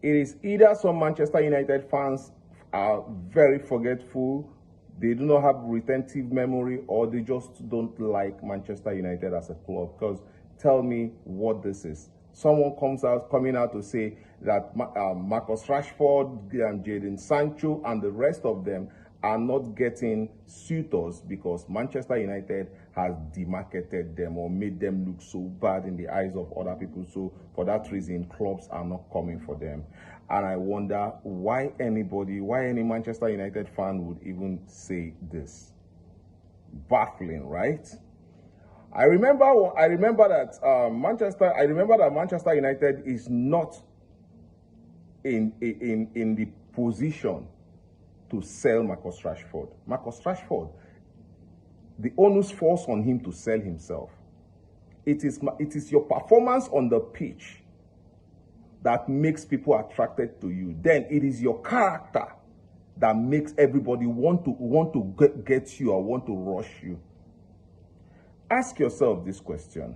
It is either some Manchester United fans are very forgetful, they do not have retentive memory, or they just don't like Manchester United as a club. Because tell me what this is. Someone coming out to say that Marcus Rashford and Jadon Sancho and the rest of them are not getting suitors because Manchester United has demarketed them or made them look so bad in the eyes of other people. So for that reason, clubs are not coming for them. And I wonder why any Manchester United fan would even say this. Baffling, right? I remember that Manchester United is not in the position to sell Marcus Rashford. Marcus Rashford, the onus falls on him to sell himself. It is your performance on the pitch that makes people attracted to you. Then it is your character that makes everybody want to get you or want to rush you. Ask yourself this question.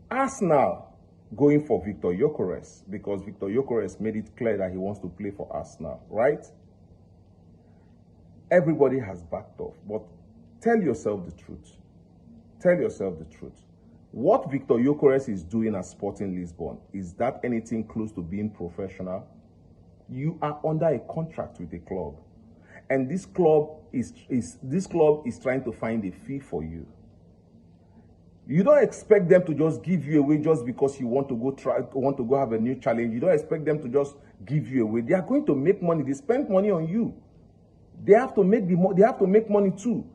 Arsenal going for Victor Gyökeres because Victor Gyökeres made it clear that he wants to play for Arsenal, right? Everybody has backed off, but tell yourself the truth. Tell yourself the truth. What Victor Gyökeres is doing at Sporting Lisbon, is that anything close to being professional? You are under a contract with a club, and this club is trying to find a fee for you. You don't expect them to just give you away just because you want to go have a new challenge. You don't expect them to just give you away. They are going to make money. They spend money on you. They have to make money too.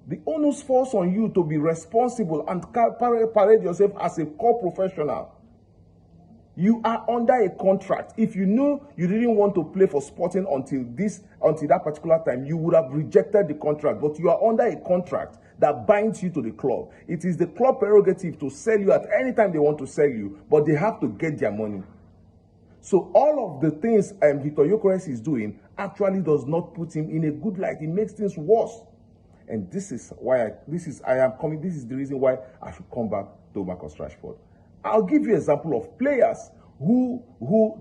The onus falls on you to be responsible and parade yourself as a core professional. You are under a contract. If you knew you didn't want to play for Sporting until that particular time, you would have rejected the contract. But you are under a contract that binds you to the club. It is the club prerogative to sell you at any time they want to sell you, but they have to get their money. So all of the things Victor Gyökeres is doing actually does not put him in a good light. It makes things worse. And this is the reason why I should come back to Marcus Rashford. I'll give you an example of players who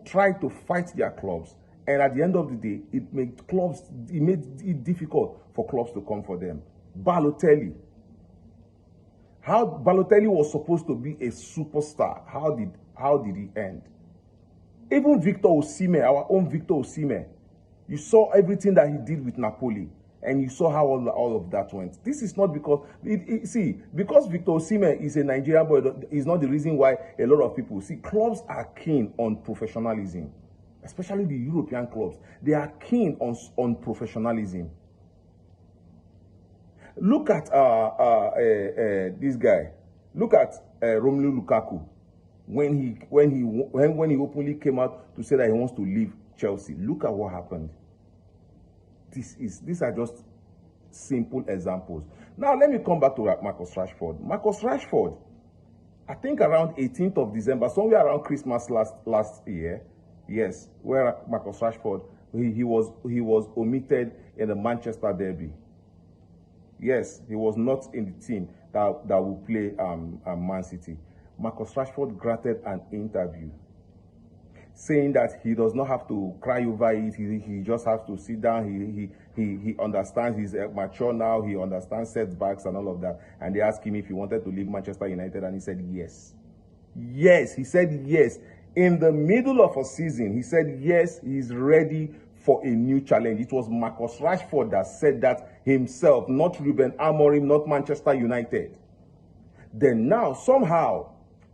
try to fight their clubs, and at the end of the day, it made it difficult for clubs to come for them. Balotelli. How Balotelli was supposed to be a superstar. How did he end? Even Victor Osimhen, our own Victor Osimhen, you saw everything that he did with Napoli, and you saw how all of that went. This is not because because Victor Osimhen is a Nigerian boy is not the reason why a lot of people clubs are keen on professionalism, especially the European clubs. They are keen on professionalism. Look at this guy. Look at Romelu Lukaku when he openly came out to say that he wants to leave Chelsea. Look at what happened. These are just simple examples. Now let me come back to Marcus Rashford. Marcus Rashford, I think around 18th of December, somewhere around Christmas last year, yes, where Marcus Rashford he was omitted in the Manchester derby. Yes, he was not in the team that will play Man City. Marcus Rashford granted an interview saying that he does not have to cry over it. He just has to sit down. He understands. He's mature now. He understands setbacks and all of that. And they asked him if he wanted to leave Manchester United, and he said yes. Yes, he said yes. In the middle of a season, he said yes, he's ready for a new challenge. It was Marcus Rashford that said that himself, not Ruben Amorim, not Manchester United. Then now, somehow,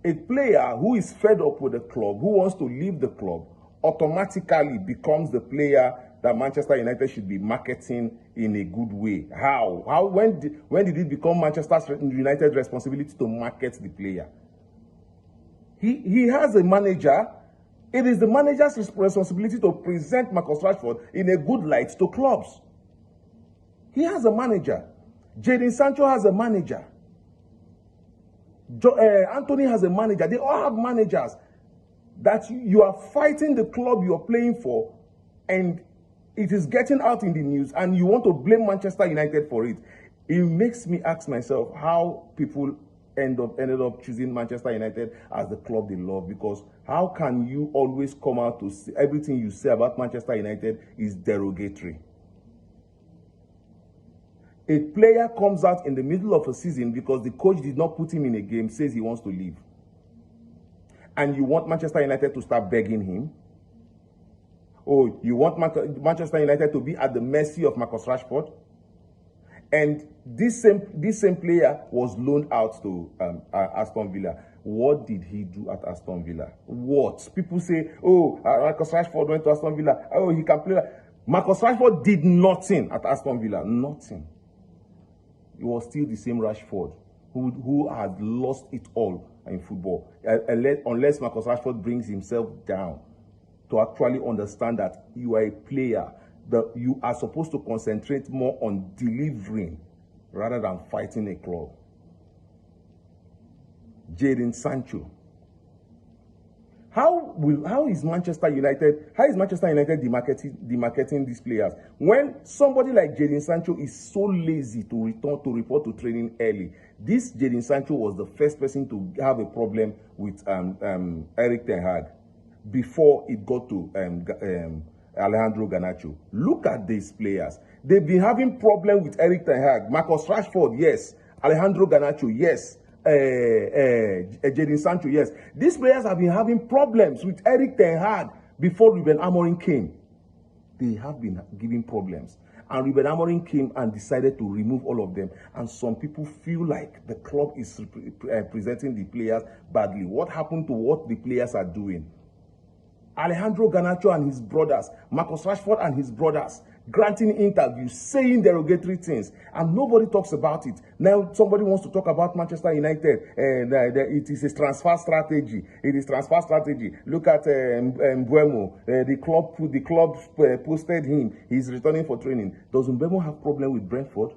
a player who is fed up with the club, who wants to leave the club, automatically becomes the player that Manchester United should be marketing in a good way. How? When did it become Manchester United's responsibility to market the player? He has a manager. It is the manager's responsibility to present Marcus Rashford in a good light to clubs. He has a manager. Jadon Sancho has a manager. Anthony has a manager. They all have managers that you are fighting the club you are playing for, and it is getting out in the news, and you want to blame Manchester United for it. It makes me ask myself how people ended up choosing Manchester United as the club they love. Because how can you always come out to say everything you say about Manchester United is derogatory? A player comes out in the middle of a season because the coach did not put him in a game, says he wants to leave. And you want Manchester United to start begging him? Or you want Manchester United to be at the mercy of Marcus Rashford? And this same player was loaned out to Aston Villa. What did he do at Aston Villa? What? People say, oh, Marcus Rashford went to Aston Villa. Oh, he can play. Marcus Rashford did nothing at Aston Villa. Nothing. It was still the same Rashford who had lost it all in football. Unless Marcus Rashford brings himself down to actually understand that you are a player, that you are supposed to concentrate more on delivering rather than fighting a club. Jadon Sancho. How is Manchester United demarketing these players when somebody like Jadon Sancho is so lazy to report to training early? This Jadon Sancho was the first person to have a problem with Erik ten Hag before it got to Alejandro Garnacho. Look at these players. They've been having problem with Erik ten Hag. Marcus Rashford, yes. Alejandro Garnacho, yes. Jadon Sancho, yes. These players have been having problems with Erik ten Hag before Ruben Amorim came. They have been giving problems. And Ruben Amorim came and decided to remove all of them. And some people feel like the club is presenting the players badly. What happened to what the players are doing? Alejandro Garnacho and his brothers, Marcus Rashford and his brothers, granting interviews, saying derogatory things, and nobody talks about it. Now somebody wants to talk about Manchester United, and it is a transfer strategy. It is transfer strategy. Look at Mbeumo. The club posted him. He's returning for training. Does Mbeumo have problem with Brentford?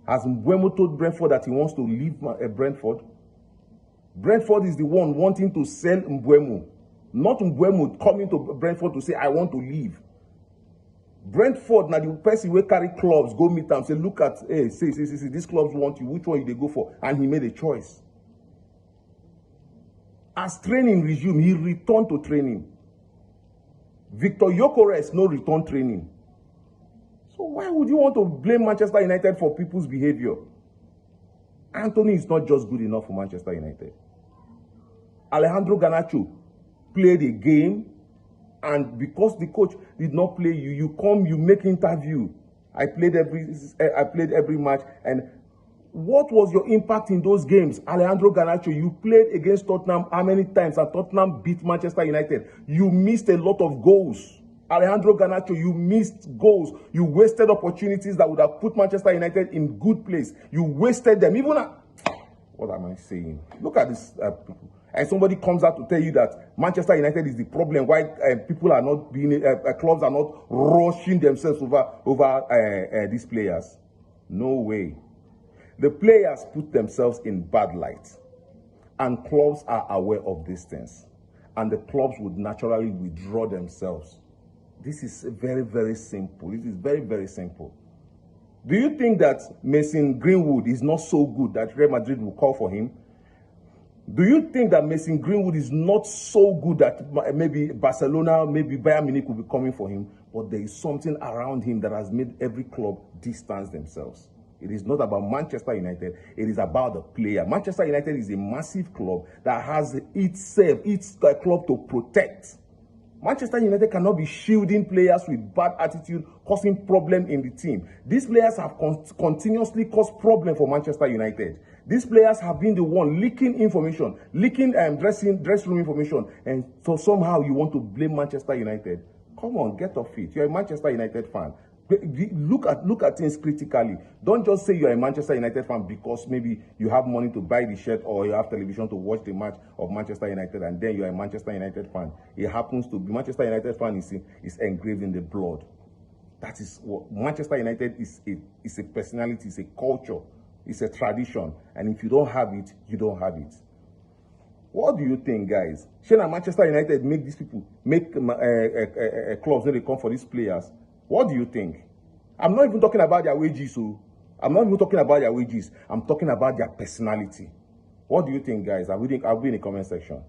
Has Mbeumo told Brentford that he wants to leave Brentford? Brentford is the one wanting to sell Mbeumo. Not Mbeumo coming to Brentford to say, I want to leave. Brentford, now the person will carry clubs, go meet them, say, look at, hey, see, these clubs want you. Which one they go for? And he made a choice. As training resumed, he returned to training. Victor Gyökeres, no return training. So why would you want to blame Manchester United for people's behavior? Anthony is not just good enough for Manchester United. Alejandro Garnacho played a game, and because the coach did not play you, you make interview. I played every match. And what was your impact in those games? Alejandro Garnacho, you played against Tottenham how many times? And Tottenham beat Manchester United. You missed a lot of goals. Alejandro Garnacho, you missed goals. You wasted opportunities that would have put Manchester United in good place. You wasted them. What am I saying? Look at this people. And somebody comes out to tell you that Manchester United is the problem, why people are not being, clubs are not rushing themselves over these players. No way. The players put themselves in bad light, and clubs are aware of these things, and the clubs would naturally withdraw themselves. This is very, very simple. It is very, very simple. Do you think that Mason Greenwood is not so good that Real Madrid will call for him? Do you think that Mason Greenwood is not so good that maybe Barcelona, maybe Bayern Munich will be coming for him? But there is something around him that has made every club distance themselves. It is not about Manchester United. It is about the player. Manchester United is a massive club that has its club to protect. Manchester United cannot be shielding players with bad attitude, causing problem in the team. These players have continuously caused problem for Manchester United. These players have been the one leaking information, leaking dressing room information, and so somehow you want to blame Manchester United. Come on, get off it. You're a Manchester United fan. Look at things critically. Don't just say you're a Manchester United fan because maybe you have money to buy the shirt or you have television to watch the match of Manchester United and then you're a Manchester United fan. It happens to be Manchester United fan is engraved in the blood. That is what Manchester United is. It's a personality, it's a culture, it's a tradition. And if you don't have it, you don't have it. What do you think, guys? Should Manchester United make these people, make clubs when they come for these players? What do you think? I'm not even talking about their wages, so I'm not even talking about their wages. I'm talking about their personality. What do you think, guys? I'll be in the comment section.